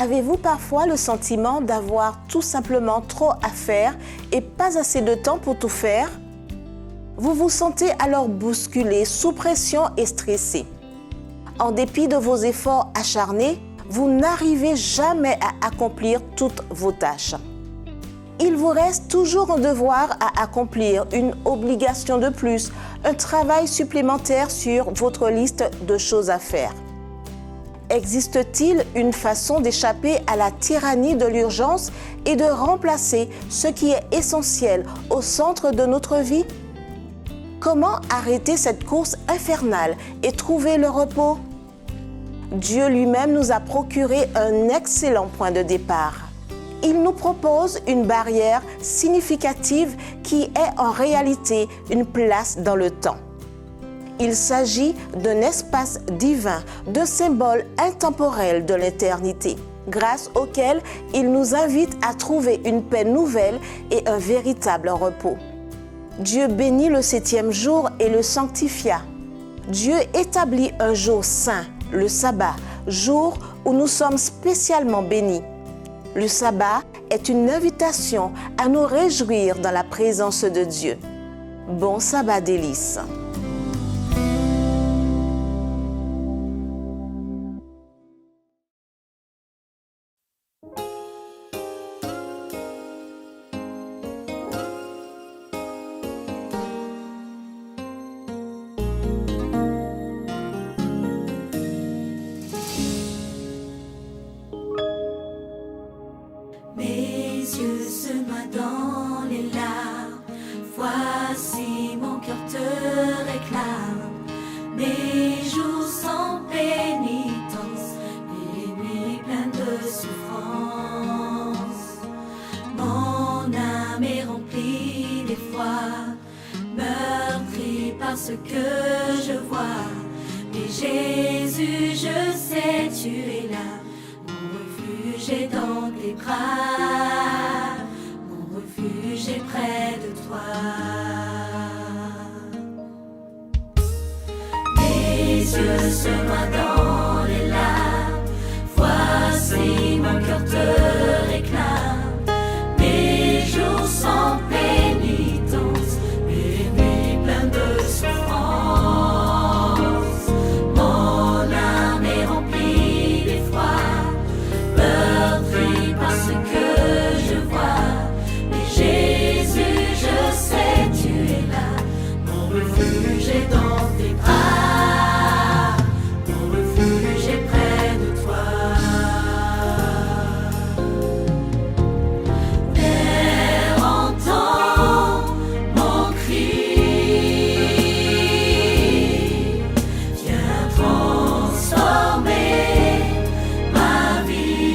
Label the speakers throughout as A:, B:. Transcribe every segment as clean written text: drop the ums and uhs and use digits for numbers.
A: Avez-vous parfois le sentiment d'avoir tout simplement trop à faire et pas assez de temps pour tout faire? Vous vous sentez alors bousculé, sous pression et stressé. En dépit de vos efforts acharnés, vous n'arrivez jamais à accomplir toutes vos tâches. Il vous reste toujours un devoir à accomplir, une obligation de plus, un travail supplémentaire sur votre liste de choses à faire. Existe-t-il une façon d'échapper à la tyrannie de l'urgence et de remplacer ce qui est essentiel au centre de notre vie? Comment arrêter cette course infernale et trouver le repos? Dieu lui-même nous a procuré un excellent point de départ. Il nous propose une barrière significative qui est en réalité une place dans le temps. Il s'agit d'un espace divin, de symboles intemporels de l'éternité, grâce auquel il nous invite à trouver une paix nouvelle et un véritable repos. Dieu bénit le 7e jour et le sanctifia. Dieu établit un jour saint, le sabbat, jour où nous sommes spécialement bénis. Le sabbat est une invitation à nous réjouir dans la présence de Dieu. Bon sabbat délices.
B: Mes yeux se noient dans les larmes, voici mon cœur te réclame. Mes jours sans pénitence, les nuits pleines de souffrance. Mon âme est remplie d'effroi, meurtrie par ce que je vois. Mais Jésus, je sais, tu es là. J'ai dans tes bras, mon refuge est près de toi. Mes yeux se noient dans les larmes, voici mon cœur te réclame. Mes jours sans pénitence, mes nuits pleines de souffrance. Mon âme est remplie d'effroi, meurtri par ce que je vois. Mais Jésus, je sais, tu es là. Mon refuge est dans tes bras, mon refuge est près de toi. Père, entends mon cri, viens transformer ma vie.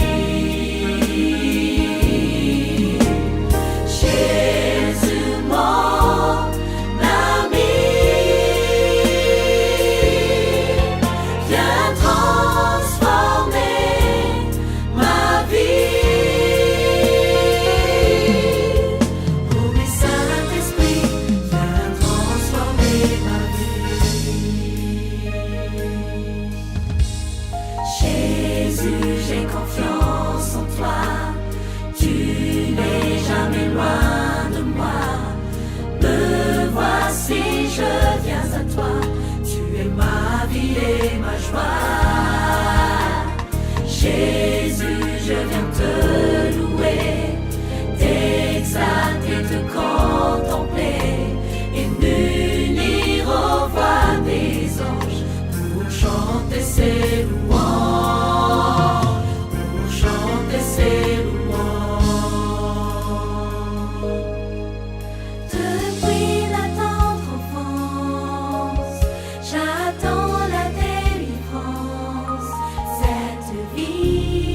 B: Jésus, mon ami, viens transformer ma vie. Ô Saint-Esprit, viens transformer ma vie. Jésus, j'ai confiance en toi, tu n'es jamais loin de moi. Me voici, je viens à toi, tu es ma vie et ma joie. Jésus, je viens te louer, t'exalter, te contempler et m'unir aux voix des anges pour chanter ses louanges, pour chanter ses louanges. Depuis la tendre enfance, j'attends la délivrance, cette vie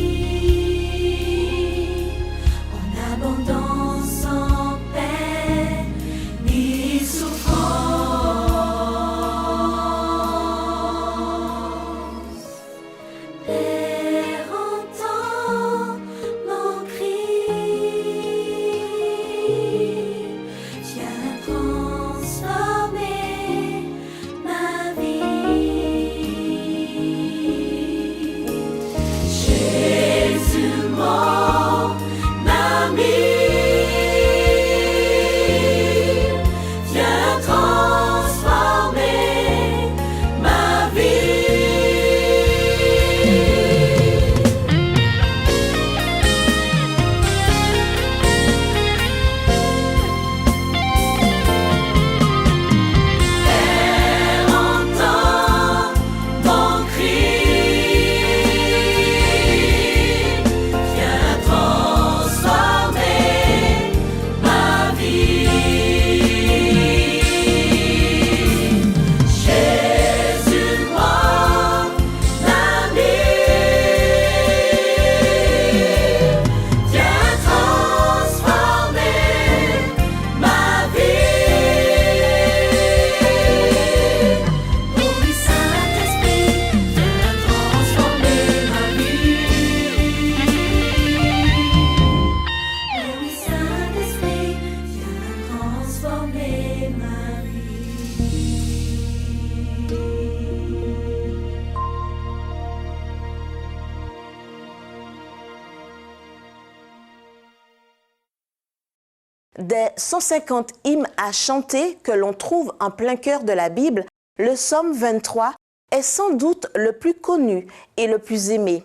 A: des 150 hymnes à chanter que l'on trouve en plein cœur de la Bible, le psaume 23 est sans doute le plus connu et le plus aimé.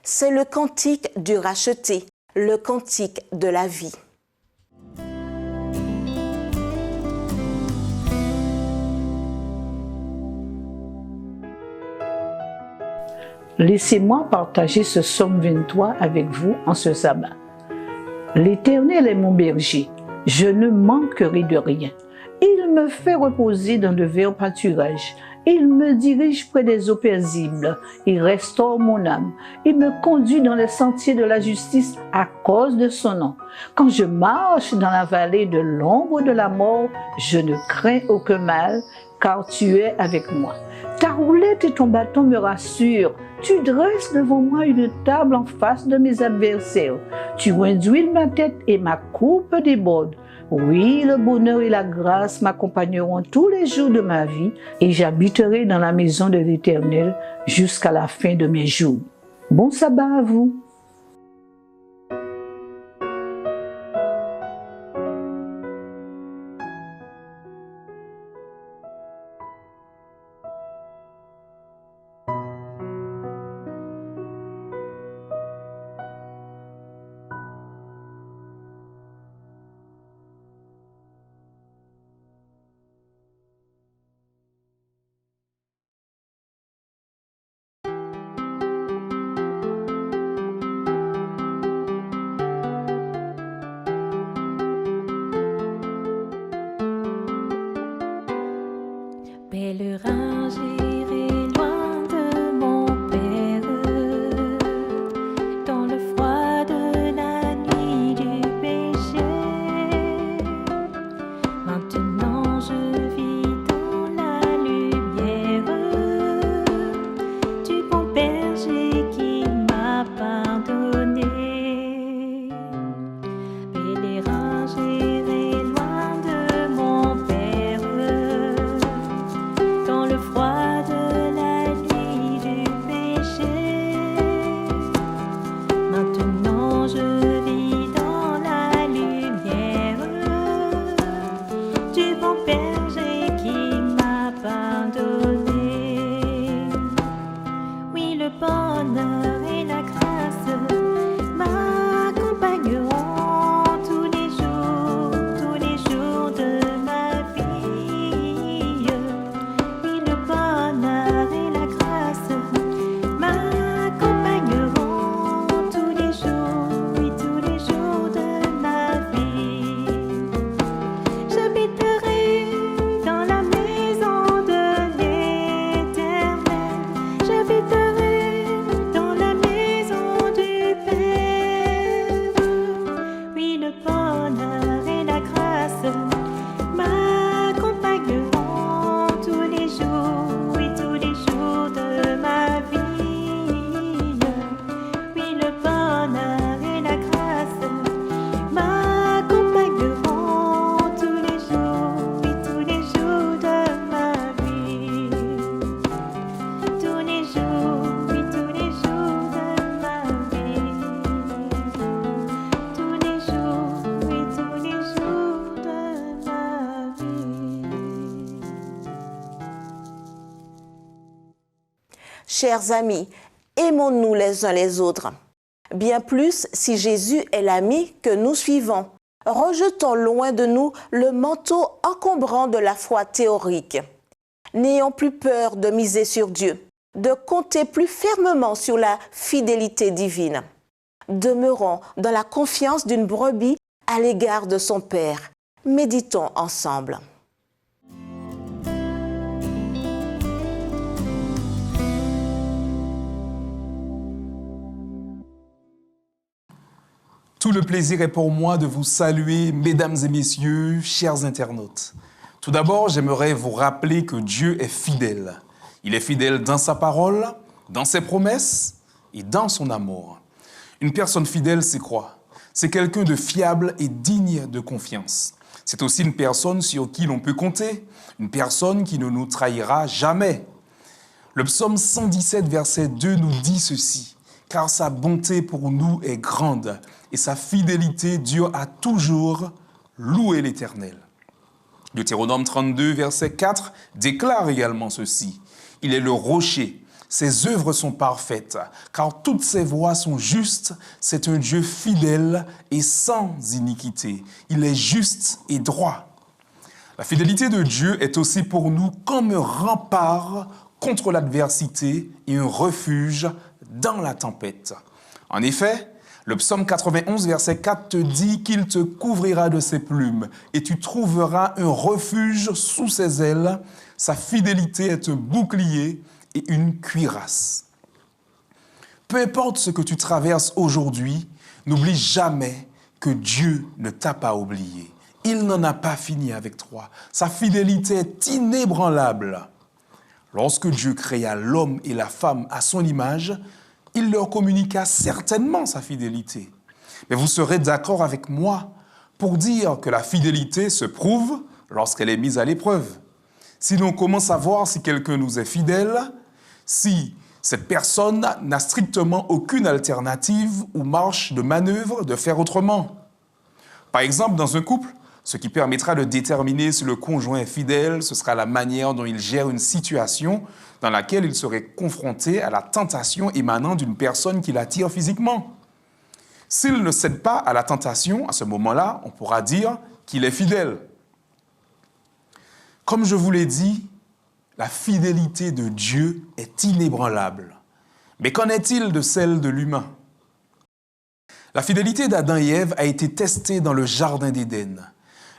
A: C'est le cantique du racheté, le cantique de la vie.
C: Laissez-moi partager ce psaume 23 avec vous en ce sabbat. L'Éternel est mon berger, je ne manquerai de rien. Il me fait reposer dans de verts pâturages. Il me dirige près des eaux paisibles. Il restaure mon âme. Il me conduit dans les sentiers de la justice à cause de son nom. Quand je marche dans la vallée de l'ombre de la mort, je ne crains aucun mal, car tu es avec moi. Ta roulette et ton bâton me rassurent. Tu dresses devant moi une table en face de mes adversaires. Tu induis ma tête et ma coupe déborde. Oui, le bonheur et la grâce m'accompagneront tous les jours de ma vie et j'habiterai dans la maison de l'Éternel jusqu'à la fin de mes jours. Bon sabbat à vous.
B: Pèlerin, j'irai loin de mon Père, dans le froid de la nuit du péché. Maintenant je vis dans la lumière du bon berger qui m'a pardonné. Pèlerin, j'irai loin de mon Père, dans le froid de la nuit du péché. Maintenant je vis dans la lumière du bon berger qui m'a pardonné. Oui, le bonheur et la grâce m'accompagneront tous les jours de ma vie. Oui, le bonheur et la grâce m'accompagneront tous les jours de ma vie. J'habiterai dans la maison de l'Éternel. J'habiterai dans la maison du Père. Oui, le bonheur et la grâce m'accompagneront tous les jours de ma vie. Oui, le bonheur et la grâce m'accompagneront tous les jours de ma vie. Tous les jours de ma vie. Tous les jours de ma vie.
A: Chers amis, aimons-nous les uns les autres. Bien plus si Jésus est l'ami que nous suivons. Rejetons loin de nous le manteau encombrant de la foi théorique. N'ayons plus peur de miser sur Dieu, de compter plus fermement sur la fidélité divine. Demeurons dans la confiance d'une brebis à l'égard de son Père. Méditons ensemble.
D: Tout le plaisir est pour moi de vous saluer, mesdames et messieurs, chers internautes. Tout d'abord, j'aimerais vous rappeler que Dieu est fidèle. Il est fidèle dans sa parole, dans ses promesses et dans son amour. Une personne fidèle, c'est quoi? C'est quelqu'un de fiable et digne de confiance. C'est aussi une personne sur qui l'on peut compter, une personne qui ne nous trahira jamais. Le psaume 117, verset 2 nous dit ceci: « Car sa bonté pour nous est grande et sa fidélité dure à toujours louez l'Éternel. Deutéronome 32, verset 4 déclare également ceci. Il est le rocher, ses œuvres sont parfaites, car toutes ses voies sont justes. C'est un Dieu fidèle et sans iniquité. Il est juste et droit. La fidélité de Dieu est aussi pour nous comme un rempart contre l'adversité et un refuge dans la tempête. En effet, le psaume 91, verset 4 te dit qu'il te couvrira de ses plumes et tu trouveras un refuge sous ses ailes. Sa fidélité est un bouclier et une cuirasse. Peu importe ce que tu traverses aujourd'hui, n'oublie jamais que Dieu ne t'a pas oublié. Il n'en a pas fini avec toi. Sa fidélité est inébranlable. Lorsque Dieu créa l'homme et la femme à son image, il leur communiqua certainement sa fidélité. Mais vous serez d'accord avec moi pour dire que la fidélité se prouve lorsqu'elle est mise à l'épreuve. Sinon, comment savoir si quelqu'un nous est fidèle, si cette personne n'a strictement aucune alternative ou marge de manœuvre de faire autrement? Par exemple, dans un couple, ce qui permettra de déterminer si le conjoint est fidèle, ce sera la manière dont il gère une situation dans laquelle il serait confronté à la tentation émanant d'une personne qui l'attire physiquement. S'il ne cède pas à la tentation, à ce moment-là, on pourra dire qu'il est fidèle. Comme je vous l'ai dit, la fidélité de Dieu est inébranlable. Mais qu'en est-il de celle de l'humain? La fidélité d'Adam et Ève a été testée dans le jardin d'Éden.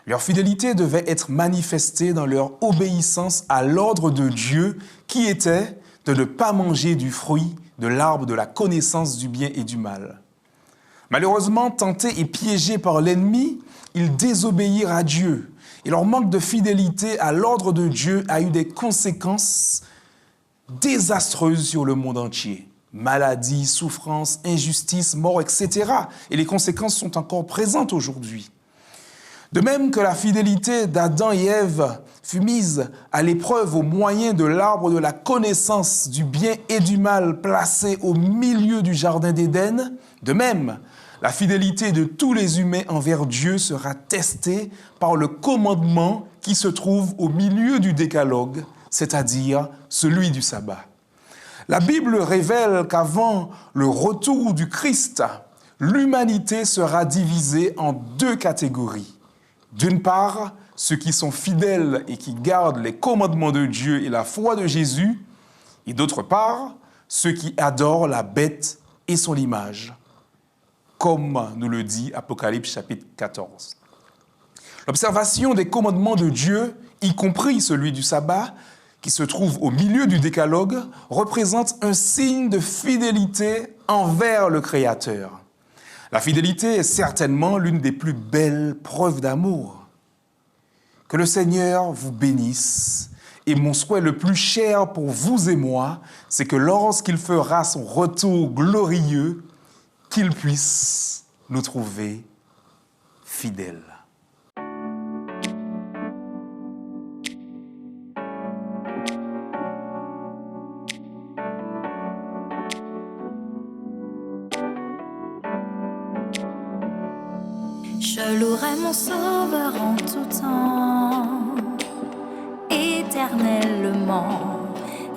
D: Leur fidélité devait être manifestée dans leur obéissance à l'ordre de Dieu qui était de ne pas manger du fruit de l'arbre de la connaissance du bien et du mal. Malheureusement, tentés et piégés par l'ennemi, ils désobéirent à Dieu. Et leur manque de fidélité à l'ordre de Dieu a eu des conséquences désastreuses sur le monde entier. Maladie, souffrance, injustice, mort, etc. Et les conséquences sont encore présentes aujourd'hui. De même que la fidélité d'Adam et Ève fut mise à l'épreuve au moyen de l'arbre de la connaissance du bien et du mal placé au milieu du jardin d'Éden, de même, la fidélité de tous les humains envers Dieu sera testée par le commandement qui se trouve au milieu du décalogue, c'est-à-dire celui du sabbat. La Bible révèle qu'avant le retour du Christ, l'humanité sera divisée en deux catégories. D'une part, ceux qui sont fidèles et qui gardent les commandements de Dieu et la foi de Jésus, et d'autre part, ceux qui adorent la bête et son image, comme nous le dit Apocalypse chapitre 14. L'observation des commandements de Dieu, y compris celui du sabbat, qui se trouve au milieu du décalogue, représente un signe de fidélité envers le Créateur. La fidélité est certainement l'une des plus belles preuves d'amour. Que le Seigneur vous bénisse. Et mon souhait le plus cher pour vous et moi, c'est que lorsqu'il fera son retour glorieux, qu'il puisse nous trouver fidèles.
B: Je louerai mon Sauveur en tout temps, éternellement.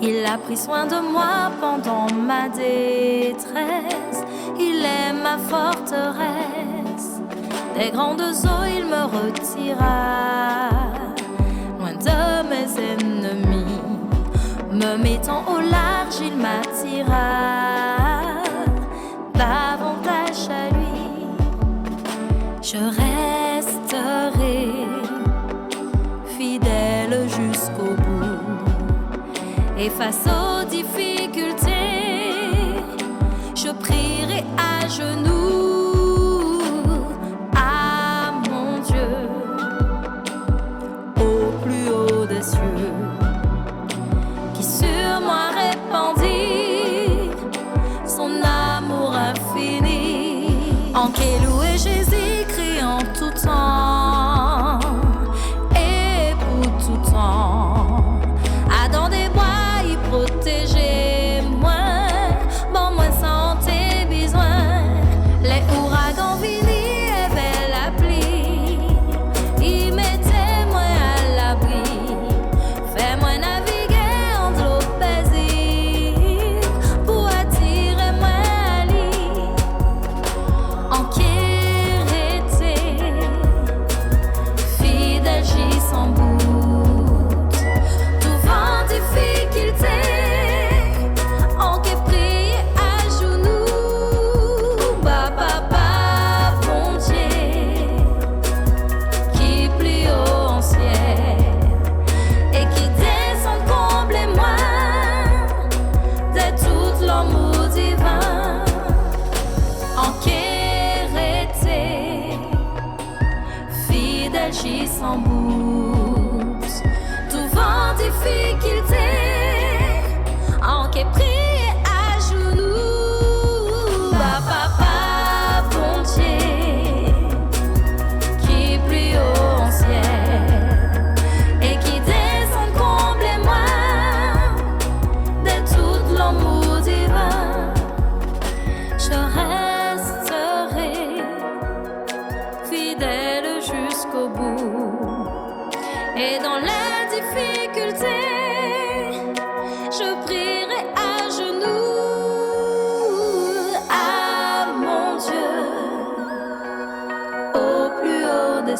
B: Il a pris soin de moi pendant ma détresse. Il est ma forteresse. Des grandes eaux, il me retira loin de mes ennemis. Me mettant au large, il m'attira davantage à lui. Je resterai fidèle jusqu'au bout. Et face aux difficultés, je prierai à genoux à mon Dieu, au plus haut des cieux, qui sur moi répandit son amour infini. En qui louer Jésus crie en tout temps et pour tout temps. Adam des bois protégez-moi, bon moi santé besoin. Les ouragans viennent et belle la pluie,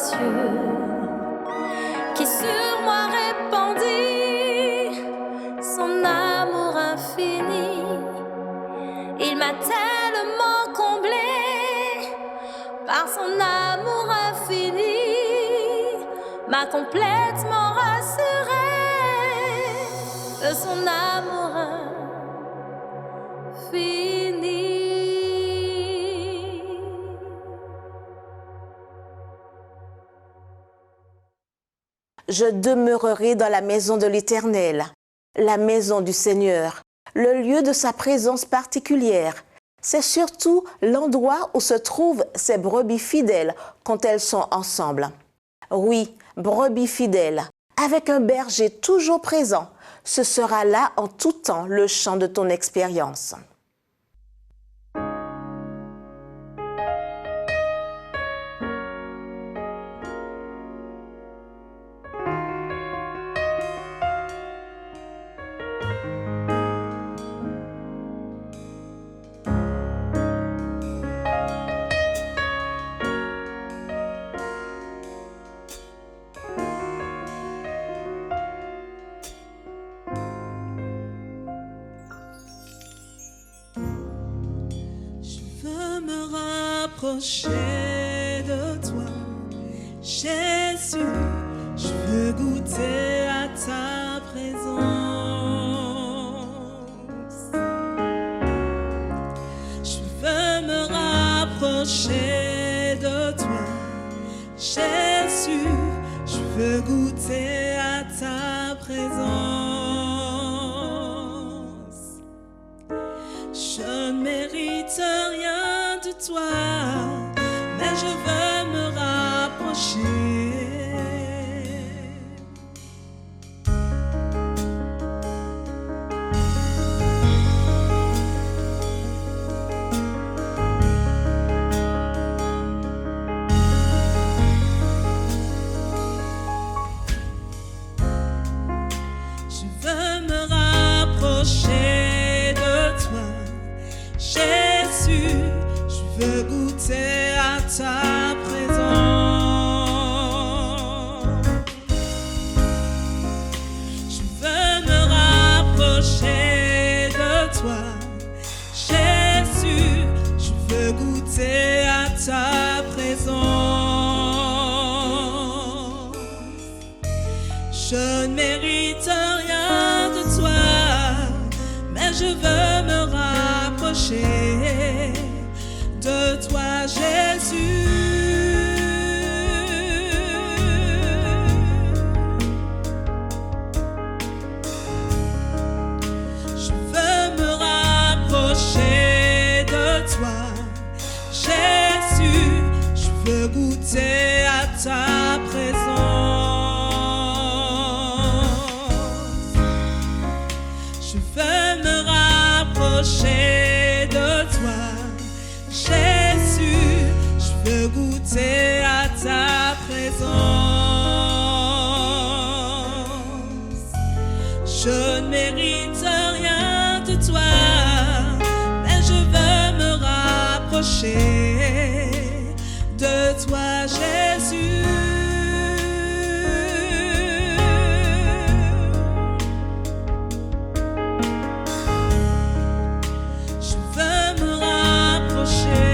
B: cieux, qui sur moi répandit son amour infini. Il m'a tellement comblé par son amour infini, m'a complètement rassuré de son amour infini.
A: Je demeurerai dans la maison de l'Éternel, la maison du Seigneur, le lieu de sa présence particulière. C'est surtout l'endroit où se trouvent ces brebis fidèles quand elles sont ensemble. Oui, brebis fidèles, avec un berger toujours présent. Ce sera là en tout temps le champ de ton expérience.
E: Approcher de toi, Jésus, je veux goûter à ta présence. Je veux me rapprocher de toi, Jésus, je veux goûter à ta présence. Je ne mérite rien de toi, mais je veux me rapprocher. Je veux me rapprocher de toi, Jésus, je veux goûter à ta présence. Je veux me rapprocher de toi, Jésus, je veux goûter à ta présence. Je ne mérite rien de toi, mais je veux me rapprocher de toi, Jésus. Je veux me rapprocher de toi, Jésus. Je veux goûter à ta présence. Je veux me rapprocher de toi, Jésus, je veux goûter à ta présence. Je ne mérite rien de toi, mais je veux me rapprocher de toi, Jésus. Je veux me rapprocher.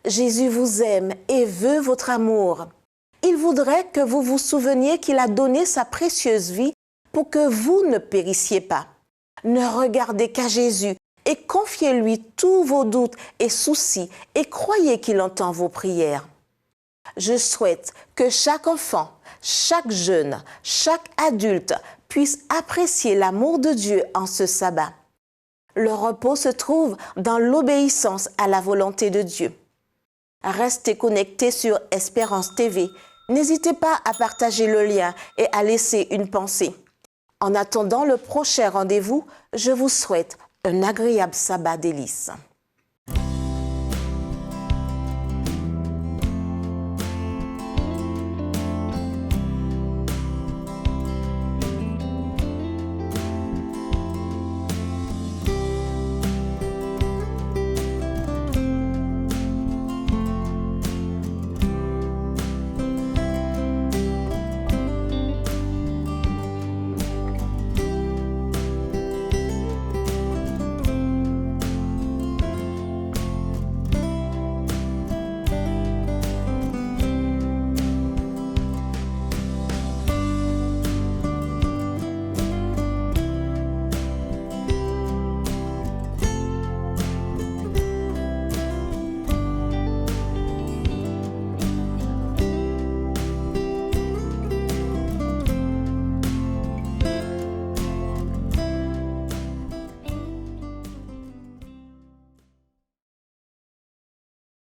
A: Jésus vous aime et veut votre amour. Il voudrait que vous vous souveniez qu'il a donné sa précieuse vie pour que vous ne périssiez pas. Ne regardez qu'à Jésus et confiez-lui tous vos doutes et soucis et croyez qu'il entend vos prières. Je souhaite que chaque enfant, chaque jeune, chaque adulte puisse apprécier l'amour de Dieu en ce sabbat. Le repos se trouve dans l'obéissance à la volonté de Dieu. Restez connectés sur Espérance TV. N'hésitez pas à partager le lien et à laisser une pensée. En attendant le prochain rendez-vous, je vous souhaite un agréable sabbat délices.